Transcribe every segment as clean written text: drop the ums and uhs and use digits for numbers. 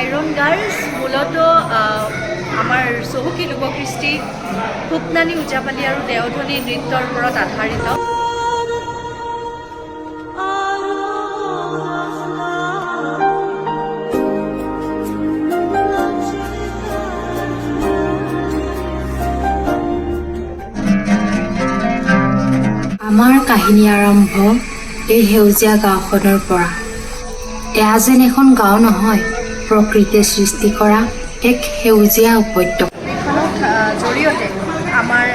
Iron girls মূলত আমাৰ চহকী লোককৃষ্টি সুকনানী ওজাপালি আৰু দেওধনী নৃত্যৰ ওপৰত আধাৰিত। আমাৰ কাহিনী আৰম্ভ এই সেউজীয়া গাঁওখনৰ পৰা। এয়া যেন এখন গাঁও নহয়, প্ৰকৃতিয়ে সৃষ্টি কৰা এক সেউজীয়া উপত্যকা। এইখনৰ জৰিয়তে আমাৰ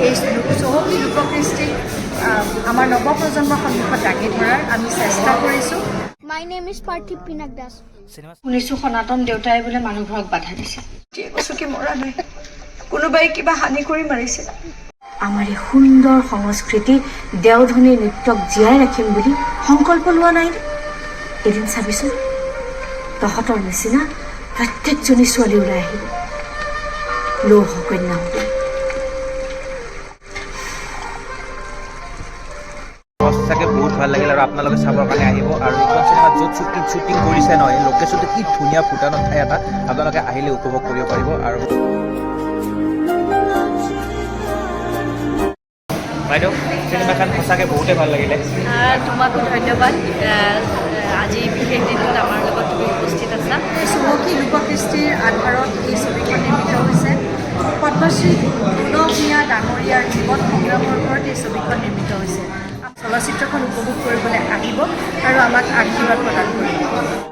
এই চহকী লোককৃষ্টিক আমাৰ নৱপ্ৰজন্মৰ সন্মুখত দাঙি ধৰাৰ আমি চেষ্টা কৰিছোঁ। My name is Parthiv Pinak Das. শুনিছোঁ সনাতন দেউতাই বোলে মানুহবোৰক বাধা দিছে। কৈছোঁ মৰা নাই, কোনোবাই কিবা হানি কৰি মাৰিছে। আমাৰ এই সুন্দৰ সংস্কৃতি দেওধনী নৃত্যক জীয়াই ৰাখিম বুলি সংকল্প লোৱা নাই। এদিন চাবিচোন, তহঁতৰ নিচিনা প্ৰত্যেকজনী ছোৱালী ওলাই আহিব, লৌহ কন্যা হ'ব। সঁচাকৈ বহুত ভাল লাগিল আৰু আপোনালোকে চাবৰ কাৰণে আহিব। আৰু এইখন চিনেমাত য'ত শ্বুটিং কৰিছে নহয়, লোকেশ্যনটো কি ধুনীয়া ভূটানত ঠাই এটা, আপোনালোকে আহিলে উপভোগ কৰিব পাৰিব। আৰু বাইদেউ, চিনেমাখন সঁচাকৈ বহুতেই ভাল লাগিলে। তোমাকো ধন্যবাদ। আজি বিশেষ দিনটোত আমাৰ লগত তুমি উপস্থিত আছা। চহকী লোককৃষ্টিৰ আধাৰত এই ছবিখন নিৰ্মিত হৈছে। পদ্মশ্ৰী গুণপ্ৰিয়া ডাঙৰীয়াৰ জীৱন সংগ্ৰামৰ ওপৰত এই ছবিখন নিৰ্মিত হৈছে। চলচ্চিত্ৰখন উপভোগ কৰিবলৈ আহিব আৰু আমাক আশীৰ্বাদ প্ৰদান কৰিব।